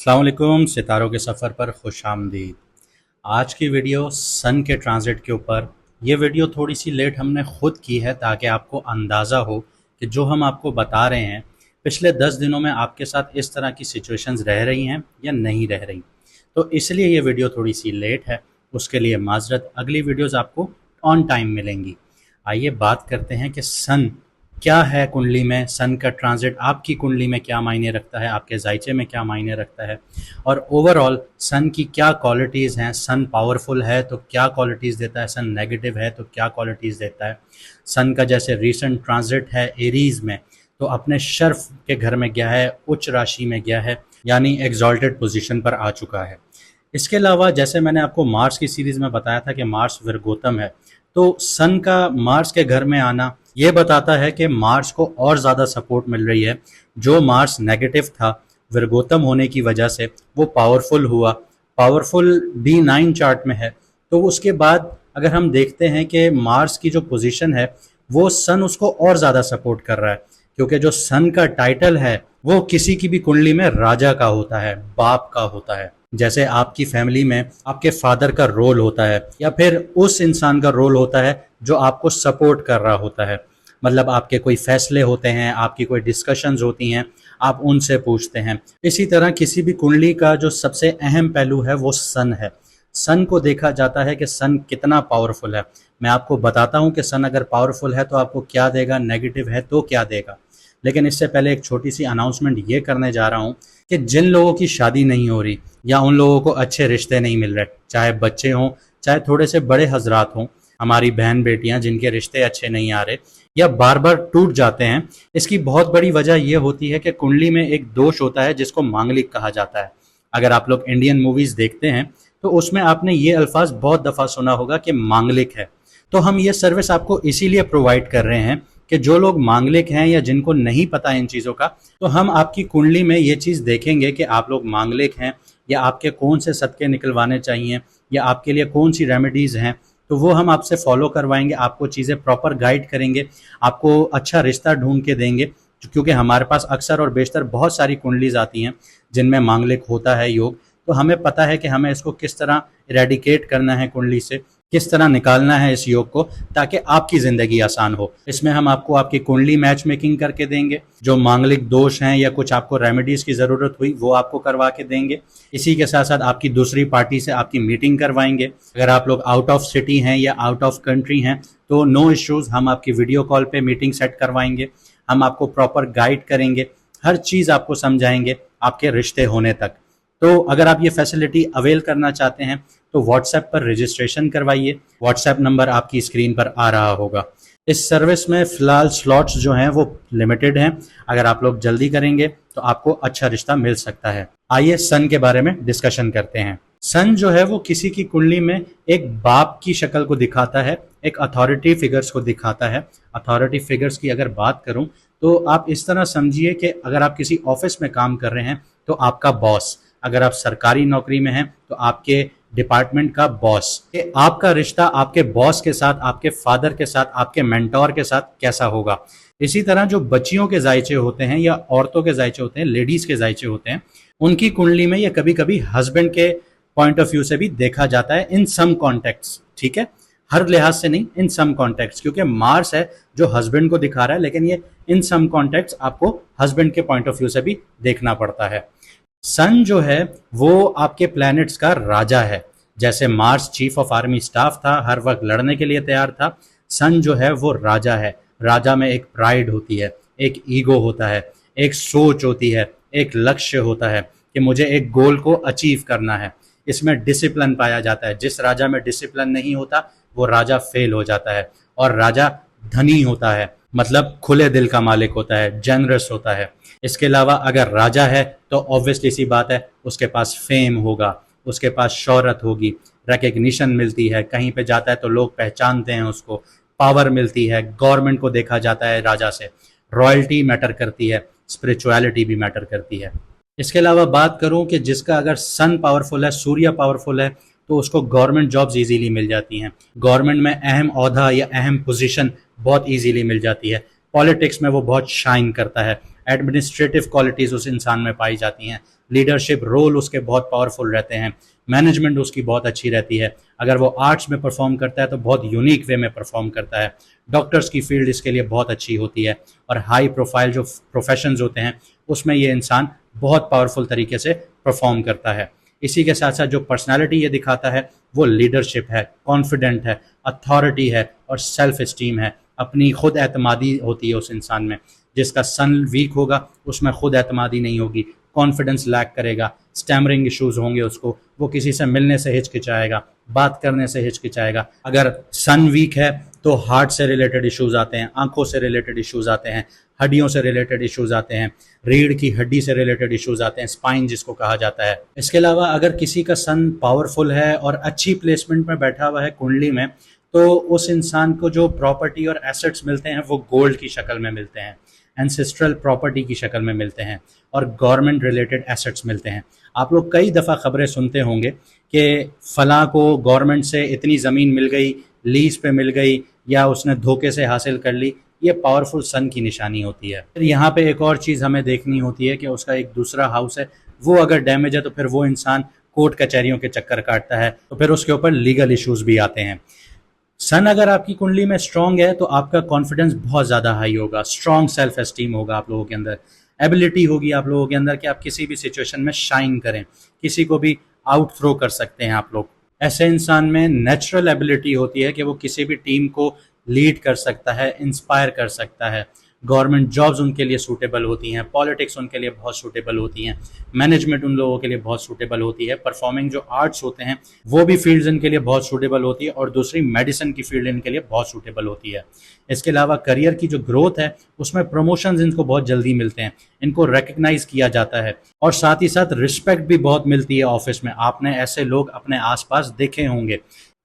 अस्सलाम वालेकुम, सितारों के सफ़र पर खुश आमदीद। आज की वीडियो सन के ट्रांजिट के ऊपर। ये वीडियो थोड़ी सी लेट हमने ख़ुद की है ताकि आपको अंदाज़ा हो कि जो हम आपको बता रहे हैं पिछले 10 दिनों में आपके साथ इस तरह की सिचुएशंस रह रही हैं या नहीं रह रही। तो इसलिए ये वीडियो थोड़ी सी लेट है, उसके लिए माजरत। अगली वीडियोज़ आपको ऑन टाइम मिलेंगी। आइए बात करते हैं कि सन क्या है कुंडली में। सन का ट्रांजिट आपकी कुंडली में क्या मायने रखता है, आपके जायचे में क्या मायने रखता है, और ओवरऑल सन की क्या क्वालिटीज़ हैं। सन पावरफुल है तो क्या क्वालिटीज़ देता है, सन नेगेटिव है तो क्या क्वालिटीज़ देता है। सन का जैसे रीसेंट ट्रांजिट है एरीज़ में, तो अपने शर्फ के घर में गया है, उच्च राशि में गया है, यानी एग्जॉल्टेड पोजीशन पर आ चुका है। इसके अलावा जैसे मैंने आपको मार्स की सीरीज़ में बताया था कि मार्स विरगोतम है, तो सन का मार्स के घर में आना ये बताता है कि मार्स को और ज़्यादा सपोर्ट मिल रही है। जो मार्स नेगेटिव था विरगोतम होने की वजह से वो पावरफुल हुआ, पावरफुल D9 चार्ट में है। तो उसके बाद अगर हम देखते हैं कि मार्स की जो पोजीशन है वो सन उसको और ज़्यादा सपोर्ट कर रहा है, क्योंकि जो सन का टाइटल है वो किसी की भी कुंडली में राजा का होता है, बाप का होता है। जैसे आपकी फैमिली में आपके फादर का रोल होता है या फिर उस इंसान का रोल होता है जो आपको सपोर्ट कर रहा होता है। मतलब आपके कोई फैसले होते हैं, आपकी कोई डिस्कशंस होती हैं, आप उनसे पूछते हैं। इसी तरह किसी भी कुंडली का जो सबसे अहम पहलू है वो सन है। सन को देखा जाता है कि सन कितना पावरफुल है। मैं आपको बताता हूँ कि सन अगर पावरफुल है तो आपको क्या देगा, नेगेटिव है तो क्या देगा। लेकिन इससे पहले एक छोटी सी अनाउंसमेंट ये करने जा रहा हूँ कि जिन लोगों की शादी नहीं हो रही या उन लोगों को अच्छे रिश्ते नहीं मिल रहे, चाहे बच्चे हों चाहे थोड़े से बड़े हजरात हों, हमारी बहन बेटियां जिनके रिश्ते अच्छे नहीं आ रहे या बार बार टूट जाते हैं, इसकी बहुत बड़ी वजह यह होती है कि कुंडली में एक दोष होता है जिसको मांगलिक कहा जाता है। अगर आप लोग इंडियन मूवीज देखते हैं तो उसमें आपने ये अल्फाज बहुत दफ़ा सुना होगा कि मांगलिक है। तो हम ये सर्विस आपको इसीलिए प्रोवाइड कर रहे हैं कि जो लोग मांगलिक हैं या जिनको नहीं पता इन चीज़ों का, तो हम आपकी कुंडली में ये चीज़ देखेंगे कि आप लोग मांगलिक हैं या आपके कौन से सदके निकलवाने चाहिए या आपके लिए कौन सी रेमेडीज़ हैं। तो वो हम आपसे फॉलो करवाएंगे, आपको चीज़ें प्रॉपर गाइड करेंगे, आपको अच्छा रिश्ता ढूंढ के देंगे। क्योंकि हमारे पास अक्सर और बेशतर बहुत सारी कुंडलीज आती हैं जिनमें मांगलिक होता है योग, तो हमें पता है कि हमें इसको किस तरह इरेडिकेट करना है कुंडली से, किस तरह निकालना है इस योग को ताकि आपकी ज़िंदगी आसान हो। इसमें हम आपको आपकी कुंडली मैच मेकिंग करके देंगे, जो मांगलिक दोष हैं या कुछ आपको रेमेडीज़ की ज़रूरत हुई वो आपको करवा के देंगे। इसी के साथ साथ आपकी दूसरी पार्टी से आपकी मीटिंग करवाएंगे। अगर आप लोग आउट ऑफ सिटी हैं या आउट ऑफ कंट्री हैं तो नो इश्यूज़, हम आपकी वीडियो कॉल पे मीटिंग सेट करवाएंगे। हम आपको प्रॉपर गाइड करेंगे, हर चीज़ आपको समझाएंगे आपके रिश्ते होने तक। तो अगर आप ये फैसिलिटी अवेल करना चाहते हैं तो व्हाट्सएप पर रजिस्ट्रेशन करवाइए। व्हाट्सएप नंबर आपकी स्क्रीन पर आ रहा होगा। इस सर्विस में फ़िलहाल स्लॉट्स जो हैं वो लिमिटेड हैं। अगर आप लोग जल्दी करेंगे तो आपको अच्छा रिश्ता मिल सकता है। आइए सन के बारे में डिस्कशन करते हैं। सन जो है वो किसी की कुंडली में एक बाप की शक्ल को दिखाता है, एक अथॉरिटी फिगर्स को दिखाता है। अथॉरिटी फिगर्स की अगर बात करूं तो आप इस तरह समझिए कि अगर आप किसी ऑफिस में काम कर रहे हैं तो आपका बॉस, अगर आप सरकारी नौकरी में हैं तो आपके डिपार्टमेंट का बॉस। आपका रिश्ता आपके बॉस के साथ, आपके फादर के साथ, आपके मेंटोर के साथ कैसा होगा। इसी तरह जो बच्चियों के जायचे होते हैं या औरतों के जायचे होते हैं, लेडीज के जायचे होते हैं, उनकी कुंडली में ये कभी कभी हस्बैंड के पॉइंट ऑफ व्यू से भी देखा जाता है इन सम कॉन्टेक्ट्स। ठीक है, हर लिहाज से नहीं, इन सम कॉन्टेक्ट्स, क्योंकि मार्स है जो हस्बैंड को दिखा रहा है, लेकिन ये इन सम कॉन्टेक्ट्स आपको हस्बैंड के पॉइंट ऑफ व्यू से भी देखना पड़ता है। सन जो है वो आपके प्लैनेट्स का राजा है। जैसे Mars chief of army staff था, हर वक्त लड़ने के लिए तैयार था, सन जो है वो राजा है। राजा में एक प्राइड होती है, एक ईगो होता है, एक सोच होती है, एक लक्ष्य होता है कि मुझे एक गोल को अचीव करना है। इसमें डिसिप्लिन पाया जाता है। जिस राजा में डिसिप्लिन नहीं होता वो राजा फेल हो जाता है। और राजा धनी होता है, मतलब खुले दिल का मालिक होता है, जेनरस होता है। इसके अलावा अगर राजा है तो ऑब्वियसली सी बात है उसके पास फेम होगा, उसके पास शोहरत होगी, रिकग्निशन मिलती है, कहीं पे जाता है तो लोग पहचानते हैं उसको, पावर मिलती है, गवर्नमेंट को देखा जाता है राजा से, रॉयल्टी मैटर करती है, स्पिरिचुअलिटी भी मैटर करती है। इसके अलावा बात करूं कि जिसका अगर सन पावरफुल है, सूर्य पावरफुल है, तो उसको गवर्नमेंट जॉब्स इजीली मिल जाती हैं। गवर्नमेंट में अहम ओहदा या अहम पोजीशन बहुत इजीली मिल जाती है। पॉलिटिक्स में वो बहुत शाइन करता है। एडमिनिस्ट्रेटिव क्वालिटीज़ उस इंसान में पाई जाती हैं, लीडरशिप रोल उसके बहुत पावरफुल रहते हैं, मैनेजमेंट उसकी बहुत अच्छी रहती है। अगर वो आर्ट्स में परफॉर्म करता है तो बहुत यूनिक वे में परफॉर्म करता है। डॉक्टर्स की फील्ड इसके लिए बहुत अच्छी होती है और हाई प्रोफाइल जो प्रोफेशंस होते हैं उसमें ये इंसान बहुत पावरफुल तरीके से परफॉर्म करता है। इसी के साथ साथ जो पर्सनालिटी ये दिखाता है वो लीडरशिप है, कॉन्फिडेंट है, अथॉरिटी है और सेल्फ इस्टीम है। अपनी खुद एतमादी होती है उस इंसान में। जिसका सन वीक होगा उसमें खुद एतमादी नहीं होगी, कॉन्फिडेंस लैक करेगा, स्टैमरिंग इश्यूज होंगे उसको, वो किसी से मिलने से हिचकिचाएगा, बात करने से हिचकिचाएगा। अगर सन वीक है तो हार्ट से रिलेटेड इश्यूज आते हैं, आंखों से रिलेटेड इश्यूज आते हैं, हड्डियों से रिलेटेड इश्यूज आते हैं, रीढ़ की हड्डी से रिलेटेड इश्यूज आते हैं, स्पाइन जिसको कहा जाता है। इसके अलावा अगर किसी का सन पावरफुल है और अच्छी प्लेसमेंट में बैठा हुआ है कुंडली में, तो उस इंसान को जो प्रॉपर्टी और एसेट्स मिलते हैं वो गोल्ड की शक्ल में मिलते हैं, एंसेस्ट्रल प्रॉपर्टी की शक्ल में मिलते हैं और गवर्नमेंट रिलेटेड एसेट्स मिलते हैं। आप लोग कई दफ़ा खबरें सुनते होंगे कि फलां को गवर्नमेंट से इतनी ज़मीन मिल गई, लीज पे मिल गई या उसने धोखे से हासिल कर ली। ये पावरफुल सन की निशानी होती है। फिर यहाँ पे एक और चीज़ हमें देखनी होती है कि उसका एक दूसरा हाउस है, वो अगर डैमेज है तो फिर वो इंसान कोर्ट कचहरियों के चक्कर काटता है, तो फिर उसके ऊपर लीगल इश्यूज भी आते हैं। सन अगर आपकी कुंडली में स्ट्रांग है तो आपका कॉन्फिडेंस बहुत ज़्यादा हाई होगा, स्ट्रांग सेल्फ एस्टीम होगा आप लोगों के अंदर, एबिलिटी होगी आप लोगों के अंदर कि आप किसी भी सिचुएशन में शाइन करें, किसी को भी आउट थ्रो कर सकते हैं आप लोग। ऐसे इंसान में नेचुरल एबिलिटी होती है कि वो किसी भी टीम को लीड कर सकता है, इंस्पायर कर सकता है। गवर्नमेंट जॉब्स उनके लिए सूटेबल होती हैं, पॉलिटिक्स उनके लिए बहुत सूटेबल होती हैं, मैनेजमेंट उन लोगों के लिए बहुत सूटेबल होती है, परफॉर्मिंग जो आर्ट्स होते हैं वो भी फील्ड्स इनके लिए बहुत सूटेबल होती है और दूसरी मेडिसिन की फील्ड इनके लिए बहुत सूटेबल होती है। इसके अलावा करियर की जो ग्रोथ है उसमें प्रमोशंस इनको बहुत जल्दी मिलते हैं, इनको रिकग्नाइज किया जाता है और साथ ही साथ रिस्पेक्ट भी बहुत मिलती है ऑफिस में। आपने ऐसे लोग अपने आसपास देखे होंगे।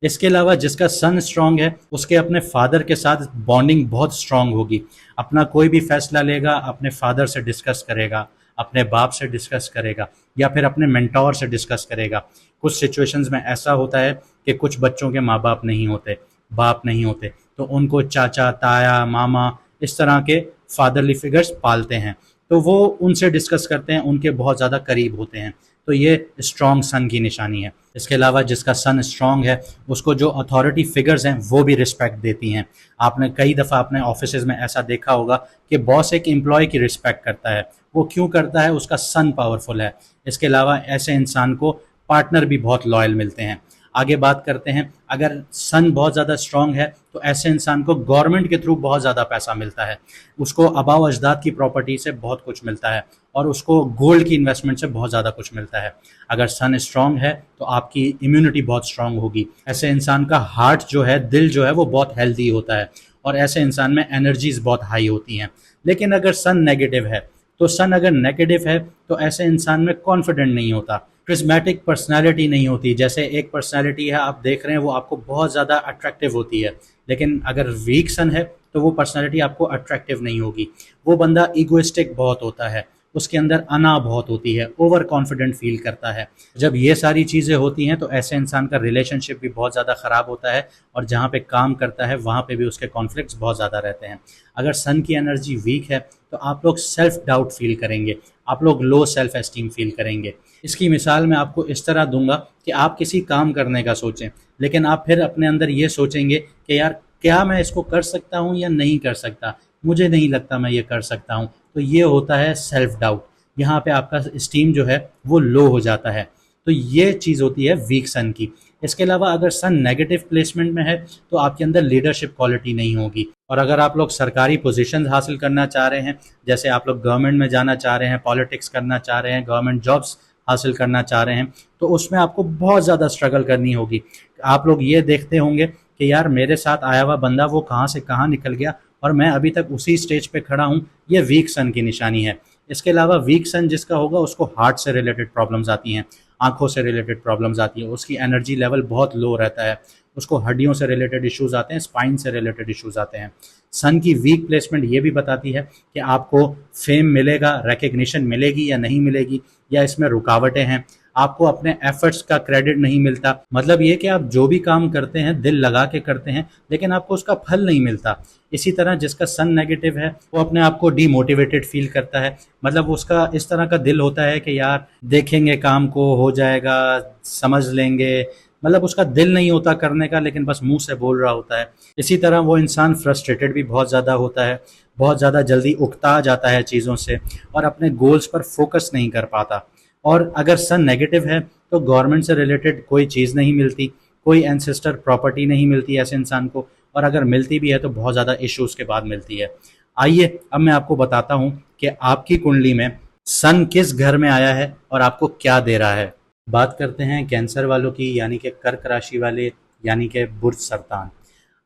इसके अलावा जिसका सन स्ट्रांग है उसके अपने फादर के साथ बॉन्डिंग बहुत स्ट्रांग होगी। अपना कोई भी फैसला लेगा अपने फादर से डिस्कस करेगा, अपने बाप से डिस्कस करेगा या फिर अपने मेंटोर से डिस्कस करेगा। कुछ सिचुएशंस में ऐसा होता है कि कुछ बच्चों के माँ बाप नहीं होते, बाप नहीं होते, तो उनको चाचा, ताया, मामा इस तरह के फादरली फिगर्स पालते हैं, तो वो उनसे डिस्कस करते हैं, उनके बहुत ज़्यादा करीब होते हैं। तो ये स्ट्रॉन्ग सन की निशानी है। इसके अलावा जिसका सन स्ट्रॉन्ग है उसको जो अथॉरिटी फिगर्स हैं वो भी रिस्पेक्ट देती हैं। आपने कई दफ़ा अपने ऑफिस में ऐसा देखा होगा कि बॉस एक एम्प्लॉय की रिस्पेक्ट करता है। वो क्यों करता है? उसका सन पावरफुल है। इसके अलावा ऐसे इंसान को पार्टनर भी बहुत लॉयल मिलते हैं। आगे बात करते हैं, अगर सन बहुत ज़्यादा स्ट्रॉन्ग है तो ऐसे इंसान को गवर्नमेंट के थ्रू बहुत ज़्यादा पैसा मिलता है, उसको आबाव अजदाद की प्रॉपर्टी से बहुत कुछ मिलता है और उसको गोल्ड की इन्वेस्टमेंट से बहुत ज़्यादा कुछ मिलता है। अगर सन स्ट्रॉन्ग है तो आपकी इम्यूनिटी बहुत स्ट्रॉन्ग होगी। ऐसे इंसान का हार्ट जो है, दिल जो है वो बहुत हेल्दी होता है और ऐसे इंसान में एनर्जीज बहुत हाई होती हैं। लेकिन अगर सन नेगेटिव है तो सन अगर नेगेटिव है तो ऐसे इंसान में कॉन्फिडेंट नहीं होता, क्रिस्मेटिक पर्सनालिटी नहीं होती। जैसे एक पर्सनालिटी है आप देख रहे हैं वो आपको बहुत ज़्यादा अट्रैक्टिव होती है, लेकिन अगर वीक सन है तो वो पर्सनालिटी आपको अट्रैक्टिव नहीं होगी। वो बंदा ईगोइस्टिक बहुत होता है, उसके अंदर अना बहुत होती है, ओवर कॉन्फिडेंट फील करता है। जब ये सारी चीज़ें होती हैं तो ऐसे इंसान का रिलेशनशिप भी बहुत ज़्यादा ख़राब होता है और जहाँ पे काम करता है वहाँ पे भी उसके कॉन्फ्लिक्ट्स बहुत ज़्यादा रहते हैं। अगर सन की एनर्जी वीक है तो आप लोग सेल्फ डाउट फील करेंगे, आप लोग लो सेल्फ एस्टीम फील करेंगे। इसकी मिसाल मैं आपको इस तरह दूंगा कि आप किसी काम करने का सोचें, लेकिन आप फिर अपने अंदर ये सोचेंगे कि यार क्या मैं इसको कर सकता हूँ या नहीं कर सकता, मुझे नहीं लगता मैं ये कर सकता हूँ। तो ये होता है सेल्फ डाउट। यहाँ पे आपका स्टीम जो है वो लो हो जाता है। तो ये चीज़ होती है वीक सन की। इसके अलावा अगर सन नेगेटिव प्लेसमेंट में है तो आपके अंदर लीडरशिप क्वालिटी नहीं होगी। और अगर आप लोग सरकारी पोजीशंस हासिल करना चाह रहे हैं, जैसे आप लोग गवर्नमेंट में जाना चाह रहे हैं, पॉलिटिक्स करना चाह रहे हैं, गवर्नमेंट जॉब्स हासिल करना चाह रहे हैं, तो उसमें आपको बहुत ज़्यादा स्ट्रगल करनी होगी। आप लोग ये देखते होंगे कि यार मेरे साथ आया हुआ बंदा वो कहाँ से कहाँ निकल गया और मैं अभी तक उसी स्टेज पे खड़ा हूँ। ये वीक सन की निशानी है। इसके अलावा वीक सन जिसका होगा उसको हार्ट से रिलेटेड प्रॉब्लम्स आती हैं, आंखों से रिलेटेड प्रॉब्लम्स आती हैं, उसकी एनर्जी लेवल बहुत लो रहता है, उसको हड्डियों से रिलेटेड इश्यूज आते हैं, स्पाइन से रिलेटेड इश्यूज आते हैं। सन की वीक प्लेसमेंट ये भी बताती है कि आपको फेम मिलेगा, रिकग्निशन मिलेगी या नहीं मिलेगी, या इसमें रुकावटें हैं। आपको अपने एफर्ट्स का क्रेडिट नहीं मिलता। मतलब ये कि आप जो भी काम करते हैं दिल लगा के करते हैं, लेकिन आपको उसका फल नहीं मिलता। इसी तरह जिसका सन नेगेटिव है वो अपने आप को डीमोटिवेटेड फील करता है। मतलब उसका इस तरह का दिल होता है कि यार देखेंगे, काम को हो जाएगा, समझ लेंगे। मतलब उसका दिल नहीं होता करने का, लेकिन बस मुंह से बोल रहा होता है। इसी तरह वो इंसान फ्रस्ट्रेटेड भी बहुत ज़्यादा होता है, बहुत ज़्यादा जल्दी उकता जाता है चीज़ों से और अपने गोल्स पर फोकस नहीं कर पाता। और अगर सन नेगेटिव है तो गवर्नमेंट से रिलेटेड कोई चीज़ नहीं मिलती, कोई एंसेस्टर प्रॉपर्टी नहीं मिलती ऐसे इंसान को, और अगर मिलती भी है तो बहुत ज़्यादा इश्यूज़ के बाद मिलती है। आइए अब मैं आपको बताता हूँ कि आपकी कुंडली में सन किस घर में आया है और आपको क्या दे रहा है। बात करते हैं कैंसर वालों की, यानी कि कर्क राशि वाले, यानी कि बुर्ज सरतान।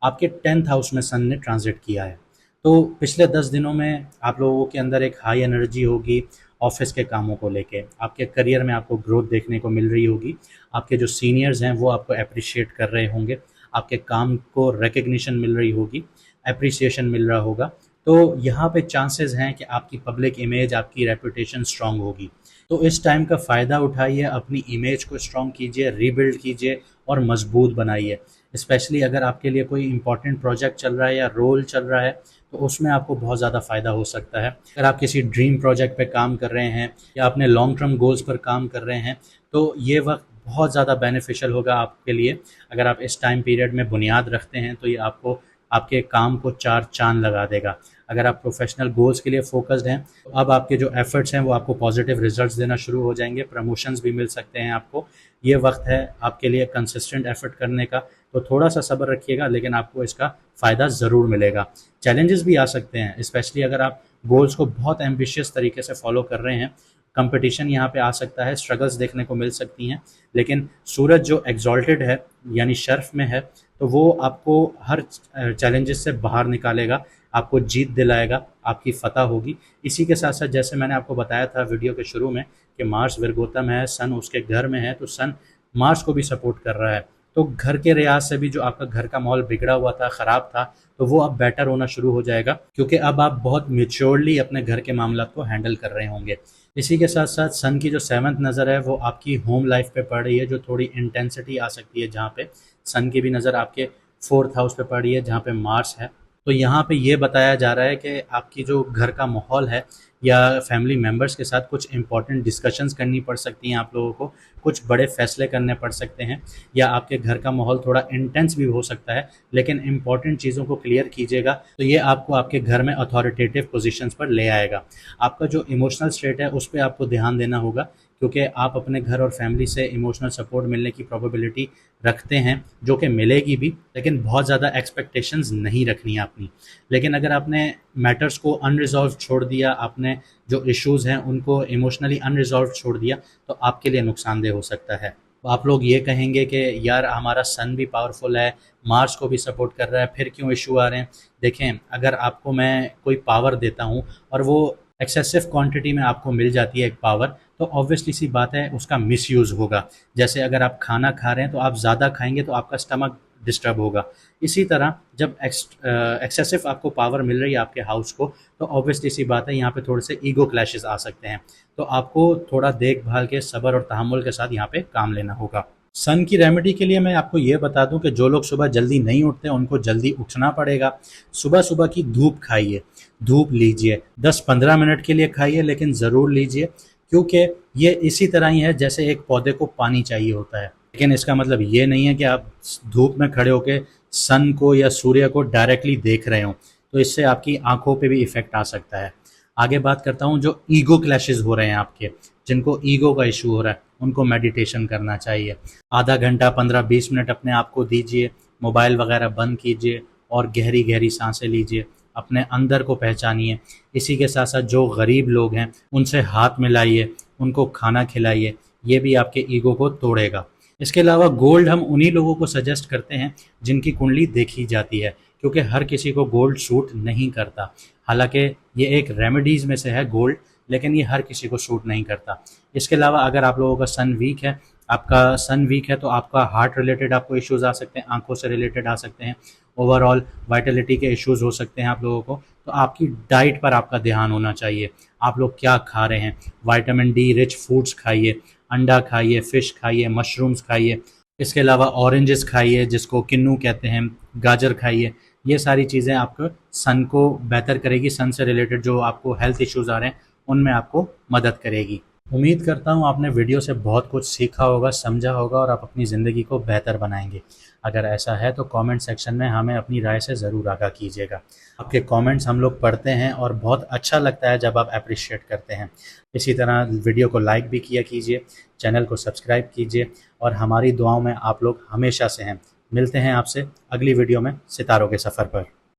आपके 10th हाउस में सन ने ट्रांजिट किया है। तो पिछले 10 दिनों में आप लोगों के अंदर एक हाई एनर्जी होगी ऑफिस के कामों को लेके। आपके करियर में आपको ग्रोथ देखने को मिल रही होगी। आपके जो सीनियर्स हैं वो आपको अप्रिशिएट कर रहे होंगे। आपके काम को रिकग्निशन मिल रही होगी, अप्रिसिएशन मिल रहा होगा। तो यहाँ पे चांसेस हैं कि आपकी पब्लिक इमेज, आपकी रेपुटेशन स्ट्रांग होगी। तो इस टाइम का फ़ायदा उठाइए, अपनी इमेज को स्ट्रांग कीजिए, रीबिल्ड कीजिए और मजबूत बनाइए। स्पेशली अगर आपके लिए कोई इंपॉर्टेंट प्रोजेक्ट चल रहा है या रोल चल रहा है तो उसमें आपको बहुत ज़्यादा फ़ायदा हो सकता है। अगर आप किसी ड्रीम प्रोजेक्ट पे काम कर रहे हैं या अपने लॉन्ग टर्म गोल्स पर काम कर रहे हैं तो ये वक्त बहुत ज़्यादा बेनिफिशियल होगा आपके लिए। अगर आप इस टाइम पीरियड में बुनियाद रखते हैं तो ये आपको आपके काम को 4 चाँद लगा देगा। अगर आप प्रोफेशनल गोल्स के लिए फोकस्ड हैं तो अब आपके जो एफर्ट्स हैं वो आपको पॉजिटिव रिजल्ट्स देना शुरू हो जाएंगे, प्रमोशंस भी मिल सकते हैं आपको। ये वक्त है आपके लिए कंसिस्टेंट एफर्ट करने का, तो थोड़ा सा सब्र रखिएगा, लेकिन आपको इसका फ़ायदा ज़रूर मिलेगा। चैलेंजेस भी आ सकते हैं, स्पेशली अगर आप गोल्स को बहुत एम्बिशियस तरीके से फॉलो कर रहे हैं। कंपटीशन यहाँ पे आ सकता है, स्ट्रगल्स देखने को मिल सकती हैं, लेकिन सूरज जो एग्जॉल्टेड है यानी शर्फ में है तो वो आपको हर चैलेंजेस से बाहर निकालेगा, आपको जीत दिलाएगा, आपकी फतह होगी। इसी के साथ साथ जैसे मैंने आपको बताया था वीडियो के शुरू में कि मार्स विरगोतम है, सन उसके घर में है, तो सन मार्स को भी सपोर्ट कर रहा है। तो घर के रियाज से भी जो आपका घर का माहौल बिगड़ा हुआ था, ख़राब था, तो वो अब बेटर होना शुरू हो जाएगा, क्योंकि अब आप बहुत मेच्योरली अपने घर के मामला को हैंडल कर रहे होंगे। इसी के साथ साथ सन की जो 7th नज़र है वो आपकी होम लाइफ पे पड़ रही है, जो थोड़ी इंटेंसिटी आ सकती है, जहाँ पे सन की भी नज़र आपके 4th हाउस पे पड़ रही है जहाँ पे मार्स है। तो यहाँ पे ये बताया जा रहा है कि आपकी जो घर का माहौल है या फैमिली मेम्बर्स के साथ कुछ इंपॉर्टेंट डिस्कशंस करनी पड़ सकती हैं आप लोगों को, कुछ बड़े फैसले करने पड़ सकते हैं, या आपके घर का माहौल थोड़ा इंटेंस भी हो सकता है। लेकिन इंपॉर्टेंट चीज़ों को क्लियर कीजिएगा तो ये आपको आपके घर में अथॉरिटेटिव पोजीशंस पर ले आएगा। आपका जो इमोशनल स्टेट है उस पर आपको ध्यान देना होगा, क्योंकि आप अपने घर और फैमिली से इमोशनल सपोर्ट मिलने की प्रोबेबिलिटी रखते हैं, जो कि मिलेगी भी, लेकिन बहुत ज़्यादा एक्सपेक्टेशंस नहीं रखनी है अपनी। लेकिन अगर आपने मैटर्स को अनरिजॉल्व छोड़ दिया, आपने जो इश्यूज़ हैं उनको इमोशनली अनरिजॉल्व छोड़ दिया, तो आपके लिए नुकसानदेह हो सकता है। तो आप लोग ये कहेंगे कि यार हमारा सन भी पावरफुल है, मार्स को भी सपोर्ट कर रहा है, फिर क्यों इशू आ रहे हैं। देखें, अगर आपको मैं कोई पावर देता हूँ और वो एक्सेसिव क्वांटिटी में आपको मिल जाती है एक पावर, तो ऑब्वियसली सी बात है उसका मिसयूज़ होगा। जैसे अगर आप खाना खा रहे हैं तो आप ज़्यादा खाएंगे तो आपका स्टमक डिस्टर्ब होगा। इसी तरह जब एक्सेसिव आपको पावर मिल रही है आपके हाउस को, तो ऑब्वियसली सी बात है यहाँ पे थोड़े से ईगो क्लैशेस आ सकते हैं। तो आपको थोड़ा देखभाल के, सब्र और तहम्मुल के साथ यहाँ पे काम लेना होगा। सन की रेमेडी के लिए मैं आपको ये बता दूं कि जो लोग सुबह जल्दी नहीं उठते उनको जल्दी उठना पड़ेगा। सुबह सुबह की धूप खाइए, धूप लीजिए, 10-15 मिनट के लिए खाइए, लेकिन ज़रूर लीजिए, क्योंकि ये इसी तरह ही है जैसे एक पौधे को पानी चाहिए होता है। लेकिन इसका मतलब ये नहीं है कि आप धूप में खड़े होकर सन को या सूर्य को डायरेक्टली देख रहे हो, तो इससे आपकी आंखों पे भी इफ़ेक्ट आ सकता है। आगे बात करता हूँ जो ईगो क्लैशेस हो रहे हैं आपके, जिनको ईगो का इशू हो रहा है, उनको मेडिटेशन करना चाहिए। आधा घंटा 15-20 मिनट अपने आप को दीजिए, मोबाइल वगैरह बंद कीजिए और गहरी गहरी सांसें लीजिए, अपने अंदर को पहचानिए। इसी के साथ साथ जो गरीब लोग हैं उनसे हाथ मिलाइए, उनको खाना खिलाइए, ये भी आपके ईगो को तोड़ेगा। इसके अलावा गोल्ड हम उन्हीं लोगों को सजेस्ट करते हैं जिनकी कुंडली देखी जाती है, क्योंकि हर किसी को गोल्ड सूट नहीं करता। हालांकि ये एक रेमेडीज़ में से है गोल्ड, लेकिन ये हर किसी को सूट नहीं करता। इसके अलावा अगर आप लोगों का सन वीक है, आपका सन वीक है तो आपका हार्ट रिलेटेड आपको इश्यूज़ आ सकते हैं, आंखों से रिलेटेड आ सकते हैं, ओवरऑल वाइटलिटी के इश्यूज़ हो सकते हैं आप लोगों को। तो आपकी डाइट पर आपका ध्यान होना चाहिए, आप लोग क्या खा रहे हैं। विटामिन डी रिच फूड्स खाइए, अंडा खाइए, फ़िश खाइए, मशरूम्स खाइए। इसके अलावा ऑरेंजेस खाइए जिसको किन्नू कहते हैं, गाजर खाइए। ये सारी चीज़ें आपको सन को बेहतर करेगी, सन से रिलेटेड जो आपको हेल्थ इश्यूज़ आ रहे हैं उनमें आपको मदद करेगी। उम्मीद करता हूँ आपने वीडियो से बहुत कुछ सीखा होगा, समझा होगा और आप अपनी ज़िंदगी को बेहतर बनाएंगे। अगर ऐसा है तो कमेंट सेक्शन में हमें अपनी राय से ज़रूर आगाह कीजिएगा। आपके कमेंट्स हम लोग पढ़ते हैं और बहुत अच्छा लगता है जब आप अप्रिशिएट करते हैं। इसी तरह वीडियो को लाइक भी किया कीजिए, चैनल को सब्सक्राइब कीजिए और हमारी दुआओं में आप लोग हमेशा से हैं। मिलते हैं आपसे अगली वीडियो में सितारों के सफ़र पर।